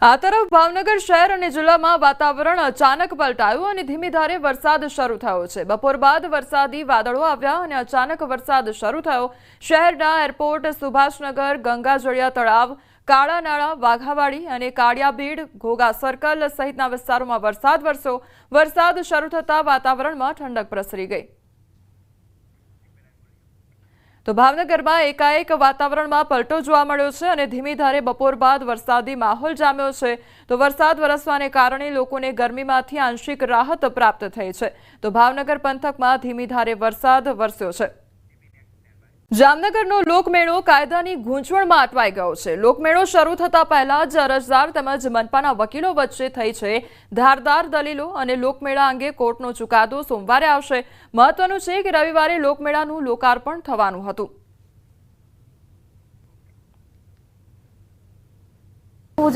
આ તરફ ભાવનગર શહેર અને જિલ્લામાં વાતાવરણ અચાનક પલટાયું અને ધીમી ધારે વરસાદ શરૂ થયો છે। બપોર બાદ વરસાદી વાદળો આવ્યા અને અચાનક વરસાદ શરૂ થયો। શહેરના એરપોર્ટ, સુભાષનગર, ગંગાજળિયા તળાવ, કાળા નાળા, વાઘાવાડી અને કાળિયાબીડ, ઘોઘા સર્કલ સહિતના વિસ્તારોમાં વરસાદ વરસ્યો। વરસાદ શરૂ થતા વાતાવરણમાં ઠંડક પ્રસરી ગઈ। તો ભાવનગરમાં એકાએક વાતાવરણમાં પલટો જોવા મળ્યો છે અને ધીમી ધારે બપોર બાદ વરસાદી માહોલ જામ્યો છે। તો વરસાદ વરસવાને કારણે લોકોને ગરમીમાંથી આંશિક રાહત પ્રાપ્ત થઈ છે। તો ભાવનગર પંથકમાં ધીમી ધારે વરસાદ વરસ્યો છે। જામનગરનો લોકમેળો કાયદાની ગૂંચવણમાં અટવાઈ ગયો છે। લોકમેળો શરૂ થતા પહેલા જ અરજદાર તેમજ મનપાના વકીલો વચ્ચે થઈ છે ધારદાર દલીલો અને લોકમેળા અંગે કોર્ટનો ચુકાદો સોમવારે આવશે। મહત્વનું છે કે રવિવારે લોકમેળાનું લોકાર્પણ થવાનું હતું।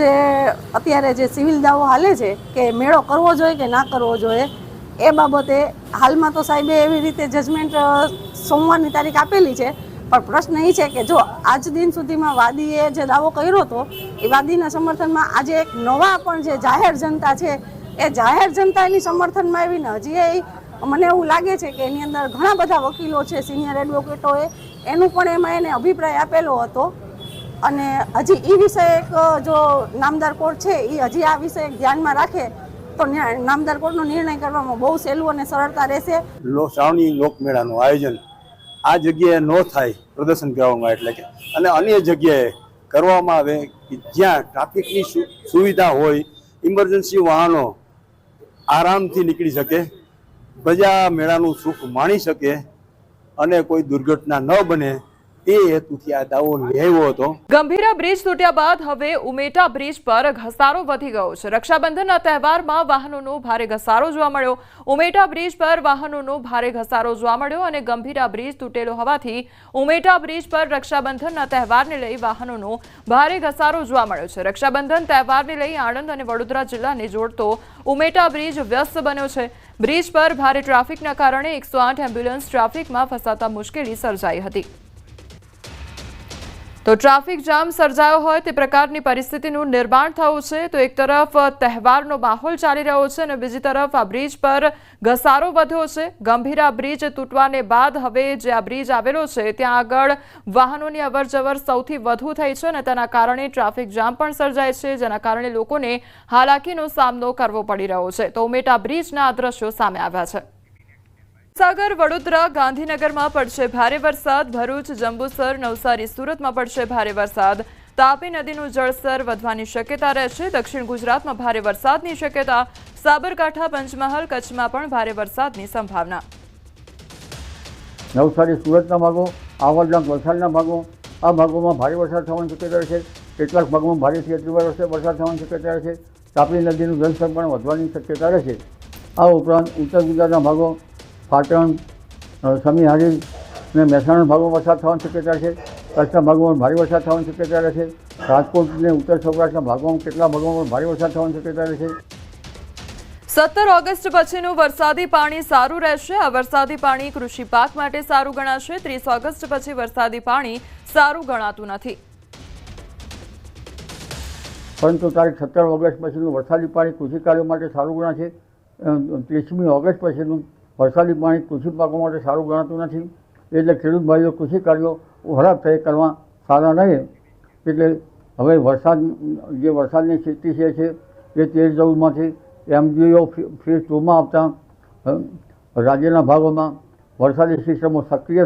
જે અત્યારે જે સિવિલ દાવો હાલે છે કે મેળો કરવો જોઈએ કે ના કરવો જોઈએ એ બાબતે હાલમાં તો સાહેબે એવી રીતે જજમેન્ટ સોમવારની તારીખ આપેલી છે, પણ પ્રશ્ન એ છે કે જો આજ દિન સુધીમાં વાદીએ જે દાવો કર્યો હતો એ વાદીના સમર્થનમાં આજે એક નવા પણ જે જાહેર જનતા છે એ જાહેર જનતાની સમર્થનમાં આવીને હજી મને એવું લાગે છે કે એની અંદર ઘણા બધા વકીલો છે, સિનિયર એડવોકેટોએ એનું પણ એમાં એને અભિપ્રાય આપેલો હતો અને હજી એ વિષય એક જો નામદાર કોર્ટ છે એ હજી આ વિષય ધ્યાનમાં રાખે તો નામદાર કોર્ટનો નિર્ણય કરવામાં બહુ સહેલું અને સરળતા રહેશે। શ્રાવણી લોકમેળાનું આયોજન આ જગ્યાએ ન થાય પ્રદર્શન કરવામાં એટલે કે અને અન્ય જગ્યાએ કરવામાં આવે કે જ્યાં ટ્રાફિકની સુવિધા હોય, ઇમરજન્સી વાહનો આરામથી નીકળી શકે, પ્રજા મેળાનું સુખ માણી શકે અને કોઈ દુર્ઘટના ન બને તે હેતુથી આ દાવો લેવો હતો। ગંભીરા બ્રિજ તૂટ્યા બાદ હવે ઉમેટા બ્રિજ પર ઘસારો વધી ગયો છે। રક્ષાબંધનના તહેવારમાં વાહનોનો ભારે ઘસારો જોવા મળ્યો। ઉમેટા બ્રિજ પર વાહનોનો ભારે ઘસારો જોવા મળ્યો અને ગંભીરા બ્રિજ તૂટેલો હોવાથી ઉમેટા બ્રિજ પર રક્ષાબંધનના તહેવારને લઈ વાહનોનો ભારે ઘસારો જોવા મળ્યો છે। રક્ષાબંધન તહેવારને લઈ આણંદ અને વડોદરા જિલ્લાને જોડતો ઉમેટા બ્રિજ વ્યસ્ત બન્યો છે। બ્રિજ પર ભારે ટ્રાફિકના કારણે 108 એમ્બ્યુલન્સ ટ્રાફિકમાં ફસાતા મુશ્કેલી સર્જાઈ હતી। તો ટ્રાફિક જામ સર્જાયો હોય તે પ્રકારની પરિસ્થિતિનું નિર્માણ થયું છે। તો એક તરફ તહેવારનો માહોલ ચાલી રહ્યો છે અને બીજી તરફ આ બ્રિજ પર ઘસારો વધ્યો છે। ગંભીરા બ્રિજ તૂટવાને બાદ હવે જે આ બ્રિજ આવેલો છે ત્યાં આગળ વાહનોની અવરજવર સૌથી વધુ થઈ છે અને તેના કારણે ટ્રાફિક જામ પણ સર્જાય છે, જેના કારણે લોકોને હાલાકીનો સામનો કરવો પડી રહ્યો છે। તો ઉમેટા બ્રિજના આ દ્રશ્યો સામે આવ્યા છે। સાગર, વડોદરા, ગાંધીનગરમાં પડશે ભારે વરસાદ। ભરૂચ, જંબુસર, નવસારી, સુરતમાં પડશે ભારે વરસાદ। તાપી નદીનું જળસ્તર વધવાની શક્યતા રહેશે। દક્ષિણ ગુજરાતમાં ભારે વરસાદની શક્યતા। સાબરકાંઠા, પંચમહાલ, કચ્છમાં પણ ભારે વરસાદની સંભાવના। નવસારી, સુરતના ભાગો, આ ઉપરાંત વલસાડના ભાગો, આ ભાગોમાં ભારે વરસાદ થવાની શક્યતા રહેશે। કેટલાક ભાગોમાં ભારેથી અતિભારે વરસાદ થવાની શક્યતા રહેશે। તાપી નદીનું જળસ્તર પણ વધવાની શક્યતા રહેશે। આ ઉપરાંત ઉત્તર ગુજરાતના ભાગો, પાટણ, સમી હારીજ અને મહેસાણા ભાગોમાં વરસાદ થવાની શક્યતા છે। કચ્છના ભાગોમાં ભારે વરસાદ થવાની શક્યતા રહેશે। રાજકોટ અને ઉત્તર સૌરાષ્ટ્રના ભાગોમાં કેટલાક ભાગોમાં ભારે વરસાદ થવાની શક્યતા રહેશે। 17 ઓગસ્ટ પછીનું વરસાદી પાણી સારું રહેશે। આ વરસાદી પાણી કૃષિ પાક માટે સારું ગણાશે। 30 ઓગસ્ટ પછી વરસાદી પાણી સારું ગણાતું નથી, પરંતુ તારીખ 17 ઓગસ્ટ પછીનું વરસાદી પાણી કૃષિ કાર્યો માટે સારું ગણાશે। 30મી ઓગસ્ટ પછીનું વરસાદી પાણી કૃષિ પાકો માટે સારું ગણાતું નથી, એટલે ખેડૂત ભાઈઓ કૃષિ કાર્યો ખરાબ થઈ કરવા સારા રહે। એટલે હવે જે વરસાદની સ્થિતિ છે એ 13-14માંથી MGO ફેઝ 2માં આવતા રાજ્યના ભાગોમાં વરસાદી સિસ્ટમો સક્રિય